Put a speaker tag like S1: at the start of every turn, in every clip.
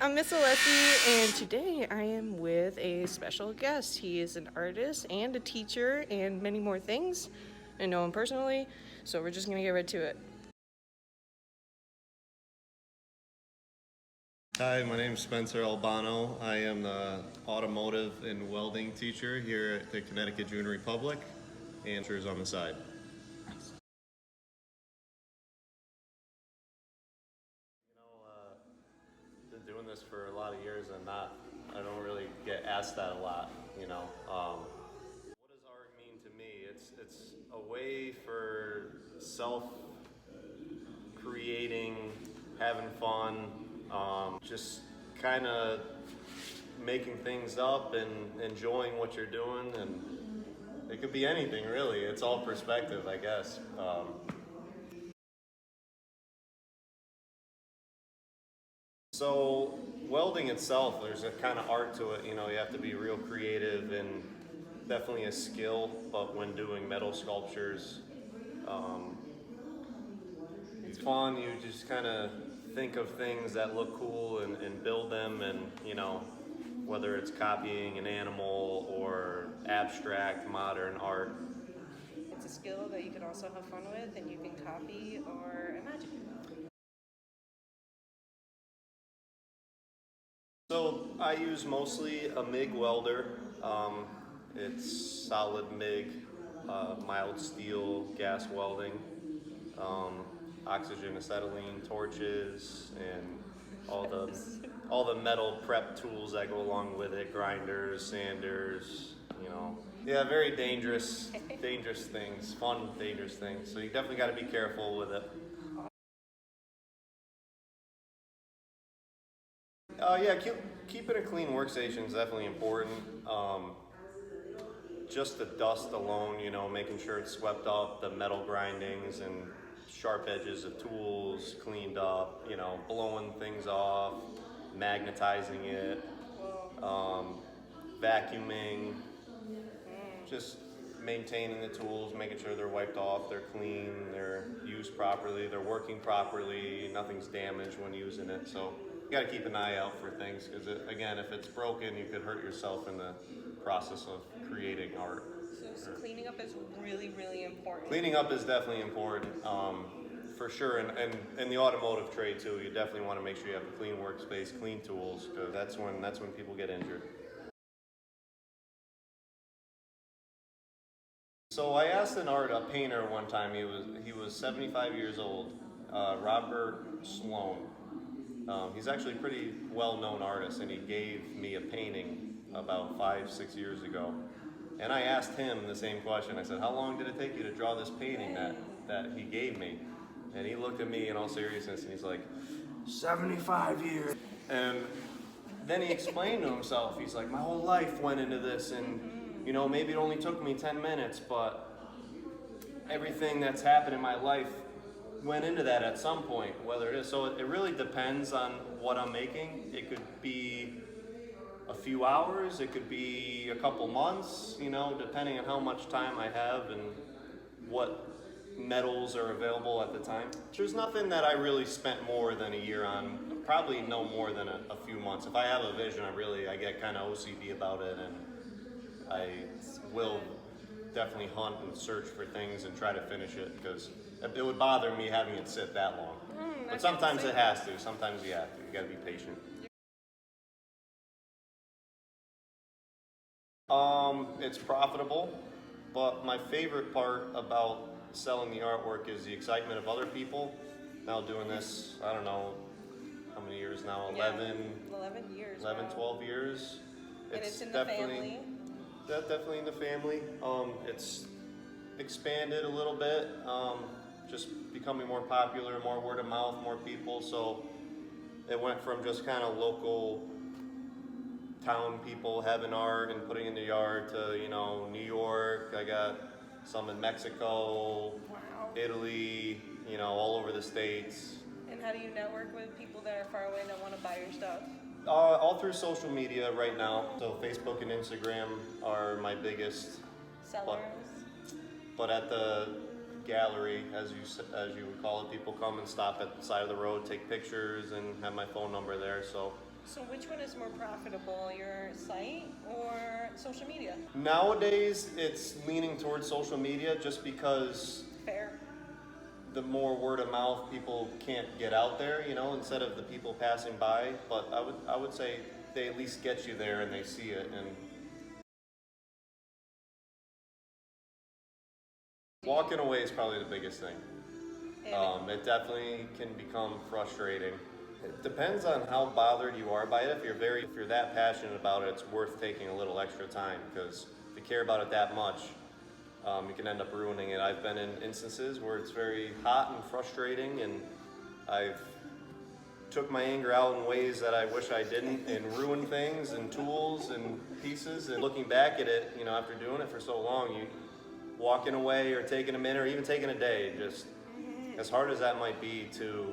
S1: I'm Miss Alessi, and today I am with a special guest. He is an artist and a teacher and many more things. I know him personally, so we're just going to get right to it.
S2: Hi, my name is Spencer Albano. I am the automotive and welding teacher here at the Connecticut Junior Republic, and teachers on the side. Been doing this for a lot of years, and I don't really get asked that a lot. What does art mean to me? It's a way for self-creating, having fun, just kind of making things up and enjoying what you're doing, and it could be anything really. It's all perspective, I guess. So welding itself, there's a kind of art to it. You have to be real creative and definitely a skill. But when doing metal sculptures, it's fun. You just kind of think of things that look cool and build them, and whether it's copying an animal or abstract modern art.
S1: It's a skill that you can also have fun with and you can copy or imagine.
S2: So I use mostly a MIG welder. It's solid MIG, mild steel, gas welding, oxygen acetylene torches, and all the metal prep tools that go along with it, grinders, sanders, Yeah, very dangerous things, fun, dangerous things. So you definitely got to be careful with it. Yeah, keeping a clean workstation is definitely important. Just the dust alone, making sure it's swept up, the metal grindings and sharp edges of tools cleaned up, blowing things off, magnetizing it, vacuuming, just maintaining the tools, making sure they're wiped off, they're clean, they're used properly, they're working properly, nothing's damaged when using it. So you got to keep an eye out for things because, again, if it's broken, you could hurt yourself in the process of creating art.
S1: So cleaning up is really, really important.
S2: Cleaning up is definitely important, for sure. And in the automotive trade too, you definitely want to make sure you have a clean workspace, clean tools, because that's when people get injured. So I asked a painter one time. He was 75 years old, Robert Sloan. He's actually a pretty well-known artist, and he gave me a painting about 5-6 years ago. And I asked him the same question. I said, "How long did it take you to draw this painting that he gave me?" And he looked at me in all seriousness, and he's like, 75 years. And then he explained to himself. He's like, "My whole life went into this, and maybe it only took me 10 minutes, but everything that's happened in my life went into that at some point, whether it is." So it really depends on what I'm making. It could be a few hours, it could be a couple months, depending on how much time I have and what metals are available at the time. There's nothing that I really spent more than a year on, probably no more than a few months. If I have a vision, I get kind of OCD about it, and I will definitely hunt and search for things and try to finish it because it would bother me having it sit that long. But sometimes it has to. Sometimes you have to. You got to be patient. It's profitable, but my favorite part about selling the artwork is the excitement of other people. Now doing this, I don't know how many years now, 11
S1: years.
S2: 11,
S1: wow.
S2: 12 years.
S1: And it's in the family.
S2: Definitely in the family. It's expanded a little bit, just becoming more popular, more word of mouth, more people. So it went from just kind of local town people having art and putting in the yard to, New York. I got some in Mexico,
S1: Wow.
S2: Italy, all over the States.
S1: And how do you network with people that are far away that want to buy your stuff?
S2: All through social media right now. So Facebook and Instagram are my biggest
S1: Sellers.
S2: But at the gallery, as you would call it, people come and stop at the side of the road, take pictures, and have my phone number there. So
S1: So which one is more profitable, your site or social media?
S2: Nowadays, it's leaning towards social media just because
S1: Fair.
S2: the more word of mouth people can't get out there, instead of the people passing by. But I would say they at least get you there and they see it. And walking away is probably the biggest thing. It definitely can become frustrating. It depends on how bothered you are by it. If you're that passionate about it, it's worth taking a little extra time, because if you care about it that much, you can end up ruining it. I've been in instances where it's very hot and frustrating, and I've took my anger out in ways that I wish I didn't, and ruined things and tools and pieces. And looking back at it, after doing it for so long, you walking away or taking a minute or even taking a day, just as hard as that might be to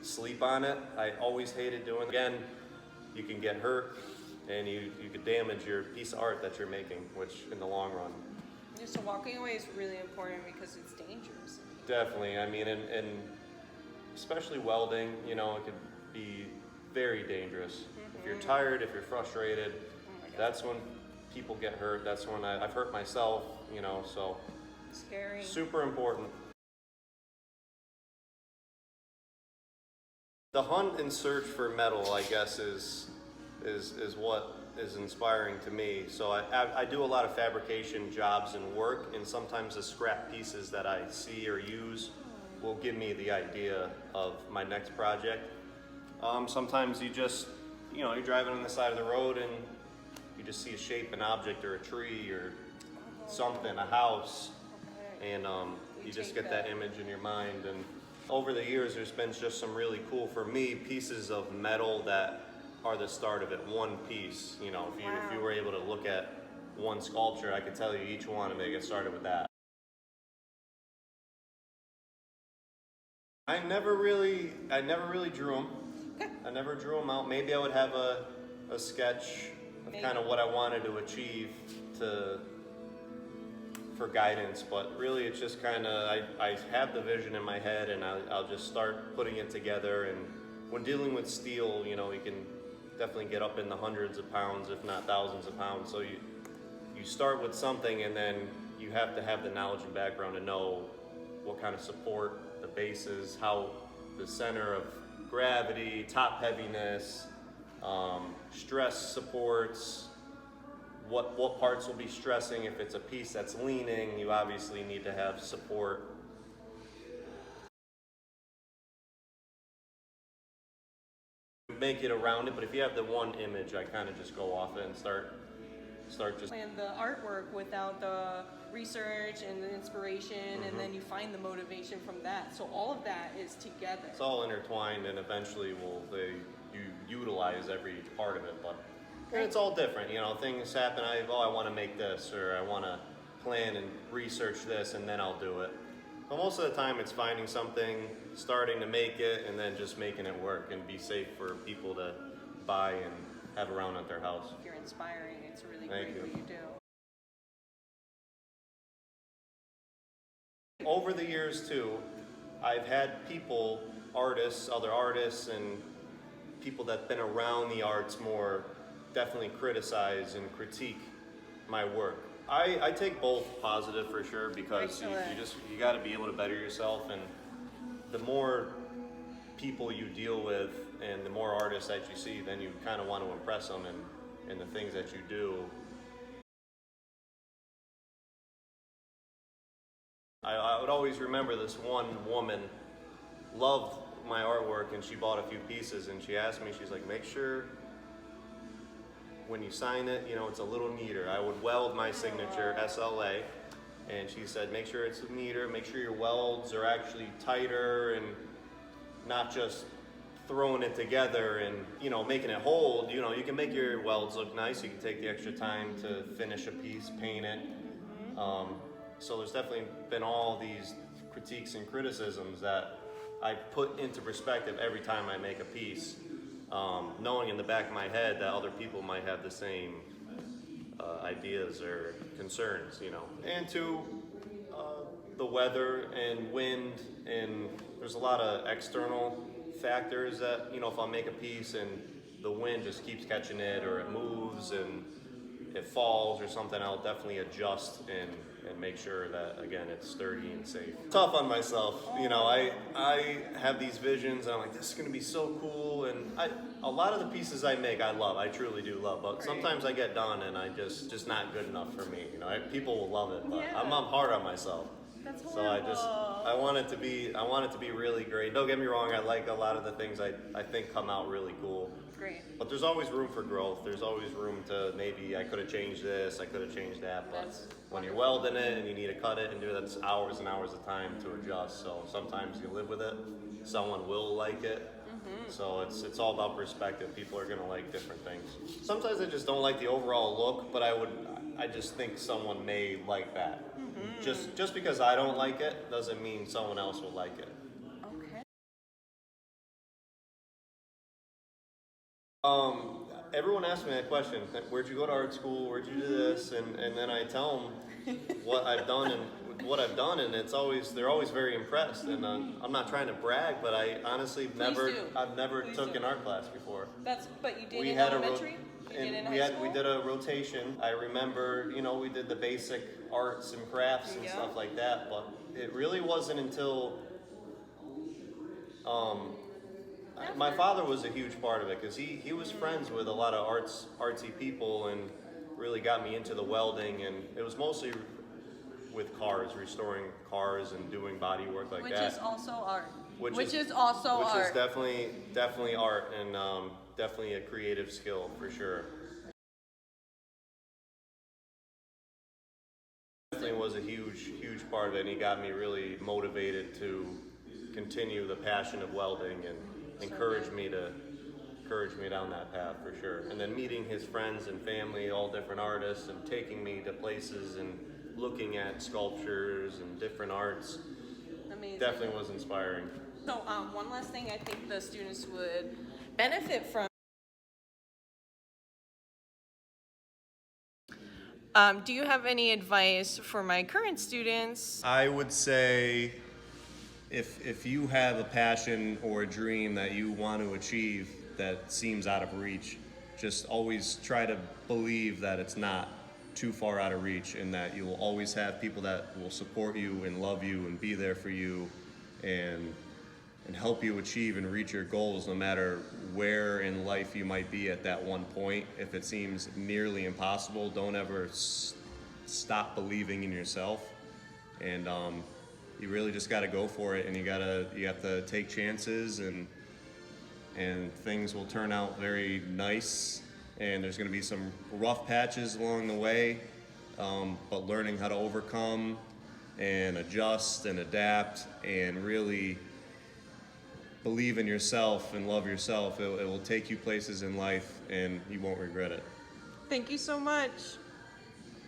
S2: sleep on it. I always hated doing it. Again, you can get hurt and you could damage your piece of art that you're making, which in the long run.
S1: Yeah, so walking away is really important because it's dangerous.
S2: Definitely. I mean, and especially welding, it could be very dangerous. If you're tired, if you're frustrated, that's when people get hurt. That's when I've hurt myself, so
S1: Scary.
S2: super important. The hunt and search for metal, I guess, is what is inspiring to me. So I do a lot of fabrication jobs and work, and sometimes the scrap pieces that I see or use will give me the idea of my next project. Sometimes you're driving on the side of the road and you just see a shape, an object, or a tree, or something, a house, and you just get that image in your mind. And over the years, there's been just some really cool, for me, pieces of metal that are the start of it. One piece, if you were able to look at one sculpture, I could tell you each one, and they get started with that. I never really drew them. I never drew them out. Maybe I would have a sketch of kind of what I wanted to achieve for guidance, but really it's just kind of, I have the vision in my head, and I'll just start putting it together. And when dealing with steel, you can definitely get up in the hundreds of pounds, if not thousands of pounds. So you start with something, and then you have to have the knowledge and background to know what kind of support the bases, how the center of gravity, top heaviness, stress supports, what parts will be stressing. If it's a piece that's leaning, you obviously need to have support. Make it around it, but if you have the one image, I kind of just go off it and start just
S1: Plan the artwork without the research and the inspiration, and then you find the motivation from that. So all of that is together.
S2: It's all intertwined, and eventually you utilize every part of it. But and it's all different, things happen. I want to make this, or I want to plan and research this, and then I'll do it. But most of the time, it's finding something, starting to make it, and then just making it work and be safe for people to buy and have around at their house.
S1: You're inspiring. It's really
S2: Thank
S1: great
S2: you.
S1: what you do.
S2: Over the years too, I've had people, other artists, and people that've been around the arts more, definitely criticize and critique my work. I take both positive for sure, because you got to be able to better yourself, and the more people you deal with and the more artists that you see, then you kind of want to impress them in the things that you do. I would always remember this one woman loved my artwork, and she bought a few pieces, and she asked me, she's like, make sure when you sign it, it's a little neater. I would weld my signature, SLA, and she said, make sure it's neater, make sure your welds are actually tighter and not just throwing it together and, making it hold. You can make your welds look nice. You can take the extra time to finish a piece, paint it. So there's definitely been all these critiques and criticisms that I put into perspective every time I make a piece, knowing in the back of my head that other people might have the same ideas or concerns, And the weather and wind, and there's a lot of external factor is that, you know, if I make a piece and the wind just keeps catching it, or it moves and it falls or something, I'll definitely adjust and make sure that, again, it's sturdy and safe. Tough on myself, you know. I have these visions and I'm like, this is gonna be so cool, and a lot of the pieces I make I love, I truly do love, but sometimes I get done and I just not good enough for me, you know. People will love it, but I'm hard on myself.
S1: That's
S2: So I want it to be really great. Don't get me wrong, I like a lot of the things I think come out really cool.
S1: Great.
S2: But there's always room for growth. There's always room to, maybe I could have changed this, I could have changed that. But when you're welding it and you need to cut it and do that's hours and hours of time to adjust. So sometimes you live with it. Someone will like it. So it's all about perspective. People are gonna like different things. Sometimes I just don't like the overall look, but I just think someone may like that. Just because I don't like it doesn't mean someone else will like it.
S1: Okay.
S2: Everyone asks me that question. Where'd you go to art school? Where'd you do this? And then I tell them what I've done and they're always very impressed. And I'm not trying to brag, but I honestly I've never took an art class before.
S1: But you did
S2: We
S1: in
S2: had
S1: elementary?
S2: we did a rotation. I remember, you know, we did the basic arts and crafts and stuff like that, but it really wasn't until my father was a huge part of it, because he was friends with a lot of artsy people and really got me into the welding, and it was mostly with cars, restoring cars and doing body work like that.
S3: Which is also art.
S2: Which
S3: is
S2: is definitely art, and definitely a creative skill for sure. Definitely was a huge part of it, and he got me really motivated to continue the passion of welding and encourage me down that path for sure. And then meeting his friends and family, all different artists, and taking me to places and looking at sculptures and different arts.
S3: Amazing.
S2: Definitely was inspiring.
S1: So one last thing I think the students would benefit from. Do you have any advice for my current students?
S2: I would say if you have a passion or a dream that you want to achieve that seems out of reach, just always try to believe that it's not too far out of reach, and that you will always have people that will support you and love you and be there for you and help you achieve and reach your goals, no matter where in life you might be at that one point. If it seems nearly impossible, don't ever stop believing in yourself, and you really just got to go for it, and you have to take chances, and things will turn out very nice. And there's going to be some rough patches along the way, but learning how to overcome and adjust and adapt and really believe in yourself and love yourself, it will take you places in life and you won't regret it.
S1: Thank you so much.